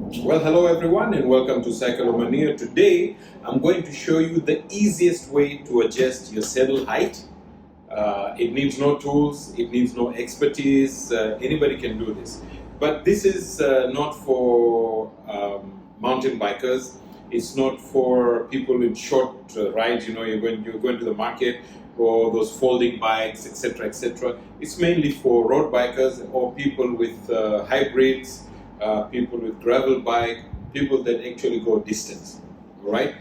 Well, hello everyone and welcome to Cyclomania. Today, I'm going to show you the easiest way to adjust your saddle height. It needs no tools, it needs no expertise, anybody can do this. But this is not for mountain bikers, it's not for people with short rides, you're going to the market or those folding bikes, etc., etc. It's mainly for road bikers or people with hybrids, people with gravel bike, people that actually go distance, all right?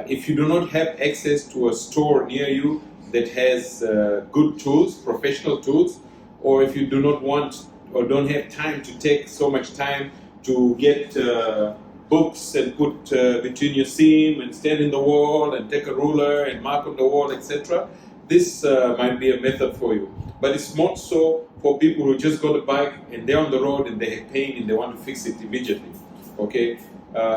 If you do not have access to a store near you that has good tools, professional tools, or if you do not want or don't have time to take so much time to get books and put between your seam and stand in the wall and take a ruler and mark on the wall, etc., this might be a method for you. But it's more so for people who just got a bike and they're on the road and they have pain and they want to fix it immediately. Okay,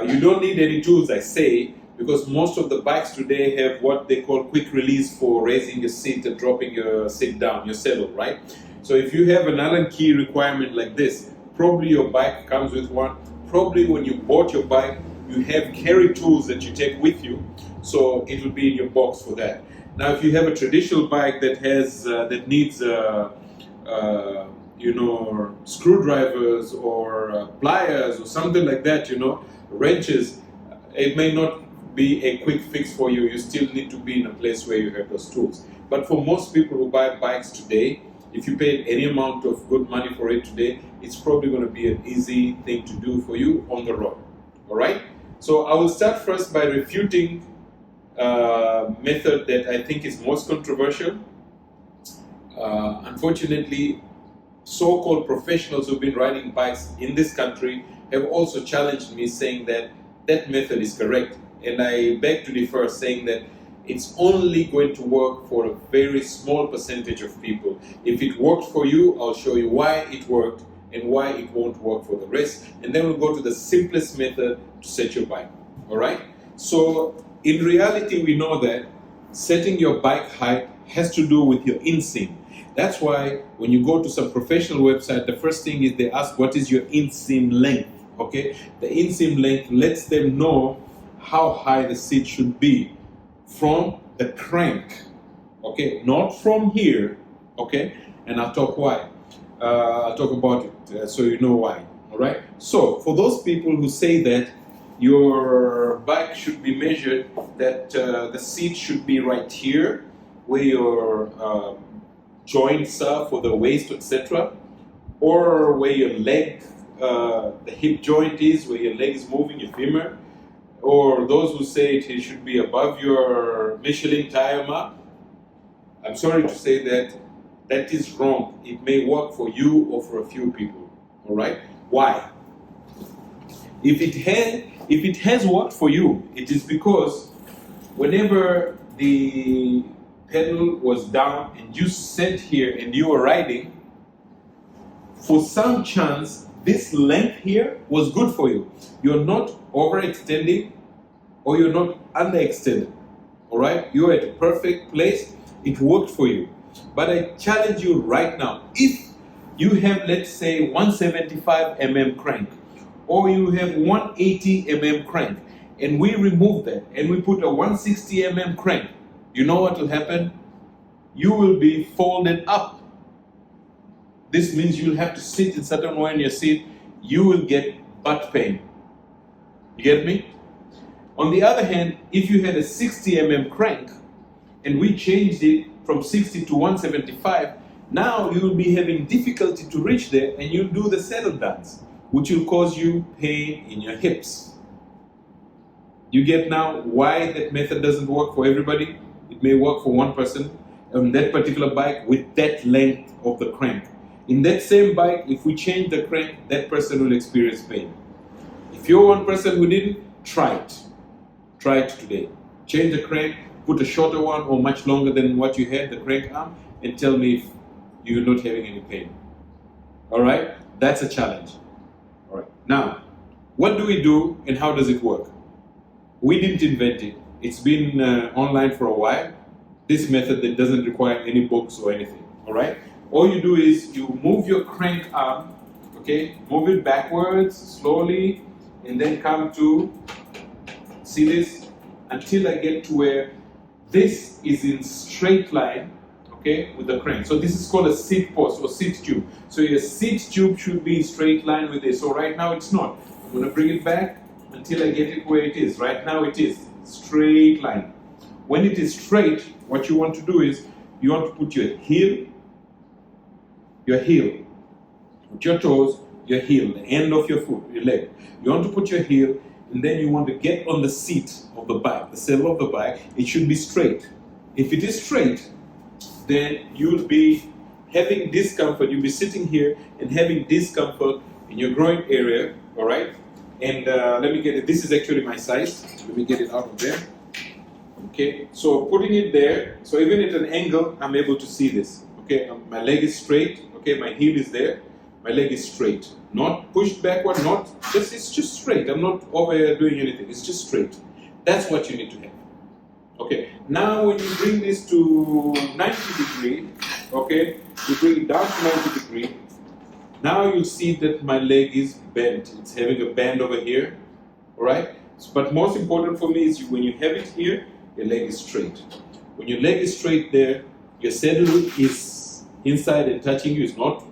you don't need any tools, I say, because most of the bikes today have what they call quick release for raising your seat and dropping your seat down, your saddle, right? So if you have an Allen key requirement like this, probably your bike comes with one. Probably when you bought your bike, you have carry tools that you take with you, so it will be in your box for that. Now, if you have a traditional bike that has that needs screwdrivers or pliers or something like that, wrenches, it may not be a quick fix for you. You still need to be in a place where you have those tools. But for most people who buy bikes today, if you paid any amount of good money for it today, it's probably going to be an easy thing to do for you on the road. All right? So I will start first by refuting method that I think is most controversial. Unfortunately, so-called professionals who've been riding bikes in this country have also challenged me, saying that that method is correct. And I beg to differ, saying that it's only going to work for a very small percentage of people. If it worked for you, I'll show you why it worked and why it won't work for the rest. And then we'll go to the simplest method to set your bike. All right? So in reality, we know that setting your bike height has to do with your inseam. That's why when you go to some professional website, the first thing is they ask, what is your inseam length? Okay? The inseam length lets them know how high the seat should be from the crank. Okay? Not from here. Okay? And I'll talk why. I'll talk about it so you know why. All right? So for those people who say that your bike should be measured, that the seat should be right here, where your joints are for the waist, etc., or where your leg, the hip joint is, where your leg is moving, your femur, or those who say it should be above your Michelin tire mark. I'm sorry to say that that is wrong. It may work for you or for a few people. All right? Why? If it has worked for you, it is because whenever the pedal was down and you sat here and you were riding, for some chance this length here was good for you. You're not overextending or you're not underextended. All right? You're at a perfect place. It worked for you. But I challenge you right now, if you have, let's say, 175 mm crank, or you have 180 mm crank, and we remove that and we put a 160 mm crank, you know what will happen? You will be folded up. This means you'll have to sit in certain way in your seat. You will get butt pain. You get me? On the other hand, if you had a 60 mm crank and we changed it from 60 to 175, now you will be having difficulty to reach there and you'll do the saddle dance, which will cause you pain in your hips. You get now why that method doesn't work for everybody? It may work for one person on that particular bike with that length of the crank. In that same bike, if we change the crank, that person will experience pain. If you're one person who didn't, try it. Try it today. Change the crank, put a shorter one or much longer than what you had, the crank arm, and tell me if you're not having any pain. All right? That's a challenge. All right. Now, what do we do and how does it work? We didn't invent it. It's been online for a while. This method that doesn't require any books or anything. All right? All you do is you move your crank arm, okay? Move it backwards, slowly, and then come to, see this, until I get to where this is in straight line, okay, with the crane. So this is called a seat post or seat tube. So your seat tube should be in straight line with this. So right now it's not. I'm going to bring it back until I get it where it is. Right now it is straight line. When it is straight, what you want to do is you want to put your heel, with your toes, your heel, the end of your foot, your leg. You want to put your heel, and then you want to get on the seat of the bike, the saddle of the bike. It should be straight. If it is straight, then you'll be having discomfort. You'll be sitting here and having discomfort in your groin area, all right? And let me get it. This is actually my size. Let me get it out of there. Okay, so putting it there, so even at an angle, I'm able to see this. Okay, my leg is straight. Okay, my heel is there. My leg is straight, not pushed backward, it's just straight. I'm not overdoing anything. It's just straight. That's what you need to have. Okay, now when you bring this to 90 degree, okay, you bring it down to 90 degree. Now you'll see that my leg is bent. It's having a bend over here, all right? But most important for me is when you have it here, your leg is straight. When your leg is straight there, your saddle is inside and touching you. It's not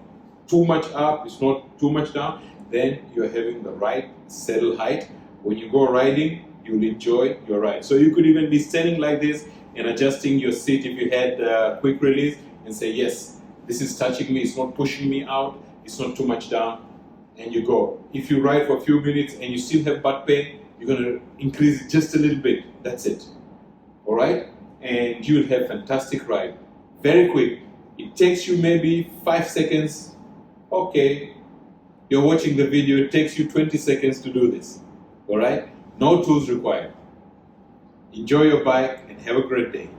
too much up, it's not too much down. Then you're having the right saddle height. When you go riding, you'll enjoy your ride. So you could even be standing like this and adjusting your seat if you had quick release and say, yes, this is touching me, it's not pushing me out, it's not too much down, and you go. If you ride for a few minutes and you still have butt pain, you're going to increase it just a little bit. That's it. All right? And you'll have fantastic ride. Very quick. It takes you maybe 5 seconds. Okay, you're watching the video, it takes you 20 seconds to do this. All right? No tools required. Enjoy your bike and have a great day.